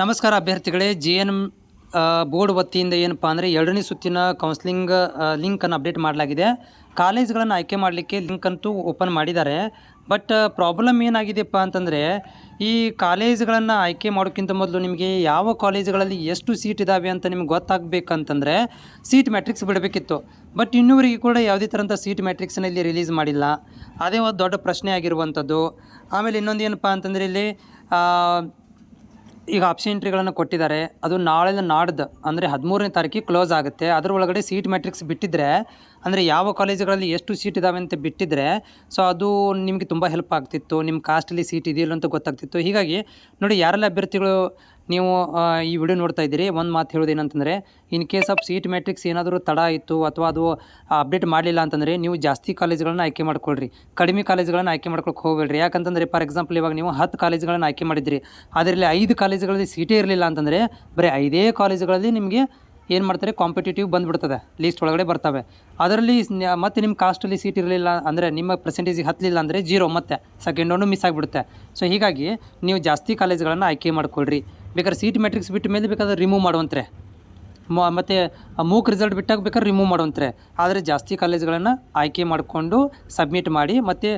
ನಮಸ್ಕಾರ ಅಭ್ಯರ್ಥಿಗಳೇ. JNM board ವತಿಯಿಂದ ಏನಪ್ಪ ಅಂದರೆ 2ನೇ ಸುತ್ತಿನ ಕೌನ್ಸ್ಲಿಂಗ್ ಲಿಂಕನ್ನು ಅಪ್ಡೇಟ್ ಮಾಡಲಾಗಿದೆ. ಕಾಲೇಜ್ಗಳನ್ನು ಆಯ್ಕೆ ಮಾಡಲಿಕ್ಕೆ ಲಿಂಕ್ ಅಂತೂ ಓಪನ್ ಮಾಡಿದ್ದಾರೆ. ಬಟ್ ಪ್ರಾಬ್ಲಮ್ ಏನಾಗಿದೆಯಪ್ಪ ಅಂತಂದರೆ, ಈ ಕಾಲೇಜ್ಗಳನ್ನು ಆಯ್ಕೆ ಮಾಡೋಕ್ಕಿಂತ ಮೊದಲು ನಿಮಗೆ ಯಾವ ಕಾಲೇಜುಗಳಲ್ಲಿ ಎಷ್ಟು ಸೀಟ್ ಇದ್ದಾವೆ ಅಂತ ನಿಮ್ಗೆ ಗೊತ್ತಾಗಬೇಕಂತಂದರೆ ಸೀಟ್ ಮ್ಯಾಟ್ರಿಕ್ಸ್ ಬಿಡಬೇಕಿತ್ತು. ಬಟ್ ಇನ್ನೂವರೆಗೆ ಕೂಡ ಯಾವುದೇ ಥರಂಥ ಸೀಟ್ ಮ್ಯಾಟ್ರಿಕ್ಸನ್ನ ಇಲ್ಲಿ ರಿಲೀಸ್ ಮಾಡಿಲ್ಲ. ಅದೇ ಒಂದು ದೊಡ್ಡ ಪ್ರಶ್ನೆ ಆಗಿರುವಂಥದ್ದು. ಆಮೇಲೆ ಇನ್ನೊಂದು ಏನಪ್ಪ ಅಂತಂದರೆ, ಇಲ್ಲಿ ಈಗ ಆಪ್ಷನ್ ಎಂಟ್ರಿಗಳನ್ನು ಕೊಟ್ಟಿದ್ದಾರೆ. ಅದು ನಾಡ್ದು ಅಂದರೆ 13ನೇ ತಾರೀಕಿಗೆ ಕ್ಲೋಸ್ ಆಗುತ್ತೆ. ಅದರೊಳಗಡೆ ಸೀಟ್ ಮ್ಯಾಟ್ರಿಕ್ಸ್ ಬಿಟ್ಟಿದ್ದರೆ, ಅಂದರೆ ಯಾವ ಕಾಲೇಜುಗಳಲ್ಲಿ ಎಷ್ಟು ಸೀಟ್ ಇದ್ದಾವೆ ಅಂತ ಬಿಟ್ಟಿದ್ದರೆ, ಸೊ ಅದು ನಿಮಗೆ ತುಂಬ ಹೆಲ್ಪ್ ಆಗ್ತಿತ್ತು. ನಿಮ್ಮ ಕಾಸ್ಟಲ್ಲಿ ಸೀಟ್ ಇದೆಯಲ್ಲ ಅಂತ ಗೊತ್ತಾಗ್ತಿತ್ತು. ಹೀಗಾಗಿ ನೋಡಿ, ಯಾರೆಲ್ಲ ಅಭ್ಯರ್ಥಿಗಳು ನೀವು ಈ ವಿಡಿಯೋ ನೋಡ್ತಾ ಇದ್ದೀರಿ, ಒಂದು ಮಾತು ಹೇಳೋದು ಏನಂತಂದರೆ, in case of seat matrix ಏನಾದರೂ ತಡ ಆಯಿತು ಅಥವಾ ಅದು ಅಪ್ಡೇಟ್ ಮಾಡಲಿಲ್ಲ ಅಂತಂದರೆ ನೀವು ಜಾಸ್ತಿ ಕಾಲೇಜುಗಳನ್ನ ಆಯ್ಕೆ ಮಾಡ್ಕೊಳ್ರಿ, ಕಡಿಮೆ ಕಾಲೇಜುಗಳನ್ನು ಆಯ್ಕೆ ಮಾಡ್ಕೊಳಕ್ಕೆ ಹೋಗಬೇಡ್ರಿ. ಯಾಕಂತಂದರೆ ಫಾರ್ ಎಕ್ಸಾಂಪಲ್ ಇವಾಗ ನೀವು 10 ಕಾಲೇಜುಗಳನ್ನು ಆಯ್ಕೆ ಮಾಡಿದ್ರಿ, ಅದರಲ್ಲಿ 5 ಕಾಲೇಜುಗಳಲ್ಲಿ ಸೀಟೇ ಇರಲಿಲ್ಲ ಅಂತಂದರೆ ಬರೀ 5 ಕಾಲೇಜುಗಳಲ್ಲಿ ನಿಮಗೆ ಏನು ಮಾಡ್ತಾರೆ, ಕಾಂಪಿಟೇಟಿವ್ ಬಂದುಬಿಡ್ತದೆ, ಲೀಸ್ಟ್ ಒಳಗಡೆ ಬರ್ತವೆ. ಅದರಲ್ಲಿ ಮತ್ತೆ ನಿಮ್ಮ ಕಾಸ್ಟಲ್ಲಿ ಸೀಟ್ ಇರಲಿಲ್ಲ ಅಂದರೆ, ನಿಮ್ಮ ಪರ್ಸೆಂಟೇಜಿಗೆ ಹತ್ತಲಿಲ್ಲ ಅಂದರೆ 0, ಮತ್ತೆ ಸೆಕೆಂಡ್ ರೌಂಡು ಮಿಸ್ ಆಗಿಬಿಡುತ್ತೆ. ಸೊ ಹೀಗಾಗಿ ನೀವು ಜಾಸ್ತಿ ಕಾಲೇಜುಗಳನ್ನು ಆಯ್ಕೆ ಮಾಡ್ಕೊಳ್ರಿ. ಬೇಕಾದ್ರೆ ಸೀಟ್ ಮ್ಯಾಟ್ರಿಕ್ಸ್ ಬಿಟ್ಟ ಮೇಲೆ ಬೇಕಾದ್ರೆ ರಿಮೂವ್ ಮಾಡುವಂತ್ರೆ, ಮತ್ತು ಮೂಕ್ ರಿಸಲ್ಟ್ ಬಿಟ್ಟಾಗ ಬೇಕಾದ್ರೆ ರಿಮೂವ್ ಮಾಡುವಂತ್ರೆ. ಆದರೆ ಜಾಸ್ತಿ ಕಾಲೇಜುಗಳನ್ನು ಆಯ್ಕೆ ಮಾಡಿಕೊಂಡು ಸಬ್ಮಿಟ್ ಮಾಡಿ. ಮತ್ತು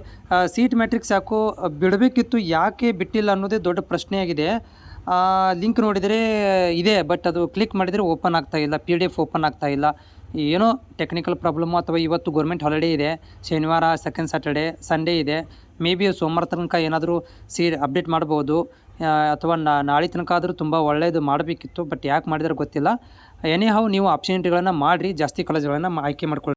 ಸೀಟ್ ಮ್ಯಾಟ್ರಿಕ್ಸ್ ಯಾಕೋ ಬಿಡಬೇಕಿತ್ತು, ಯಾಕೆ ಬಿಟ್ಟಿಲ್ಲ ಅನ್ನೋದೇ ದೊಡ್ಡ ಪ್ರಶ್ನೆಯಾಗಿದೆ. ಲಿಂಕ್ ನೋಡಿದರೆ ಇದೆ, ಬಟ್ ಅದು ಕ್ಲಿಕ್ ಮಾಡಿದರೆ ಓಪನ್ ಆಗ್ತಾಯಿಲ್ಲ, PDF ಓಪನ್ ಆಗ್ತಾಯಿಲ್ಲ. ಏನೋ ಟೆಕ್ನಿಕಲ್ ಪ್ರಾಬ್ಲಮ್ಮು, ಅಥವಾ ಇವತ್ತು ಗೌರ್ಮೆಂಟ್ ಹಾಲಿಡೇ ಇದೆ, ಶನಿವಾರ ಸೆಕೆಂಡ್ ಸ್ಯಾಟರ್ಡೇ, ಸಂಡೇ ಇದೆ. ಮೇ ಬಿ ಸೋಮವಾರ ತನಕ ಏನಾದರೂ ಅಪ್ಡೇಟ್ ಮಾಡ್ಬೋದು, ಅಥವಾ ನಾಳೆ ತನಕ ಆದರೂ ತುಂಬ ಒಳ್ಳೆಯದು ಮಾಡಬೇಕಿತ್ತು. ಬಟ್ ಯಾಕೆ ಮಾಡಿದ್ರೆ ಗೊತ್ತಿಲ್ಲ. ಎನಿ ಹೌ ನೀವು ಆಪ್ಷನ್ ಎಂಟ್ರಿಗಳನ್ನು ಮಾಡಿರಿ, ಜಾಸ್ತಿ ಕಾಲೇಜುಗಳನ್ನು ಆಯ್ಕೆ ಮಾಡ್ಕೊಳ್ಳಿ.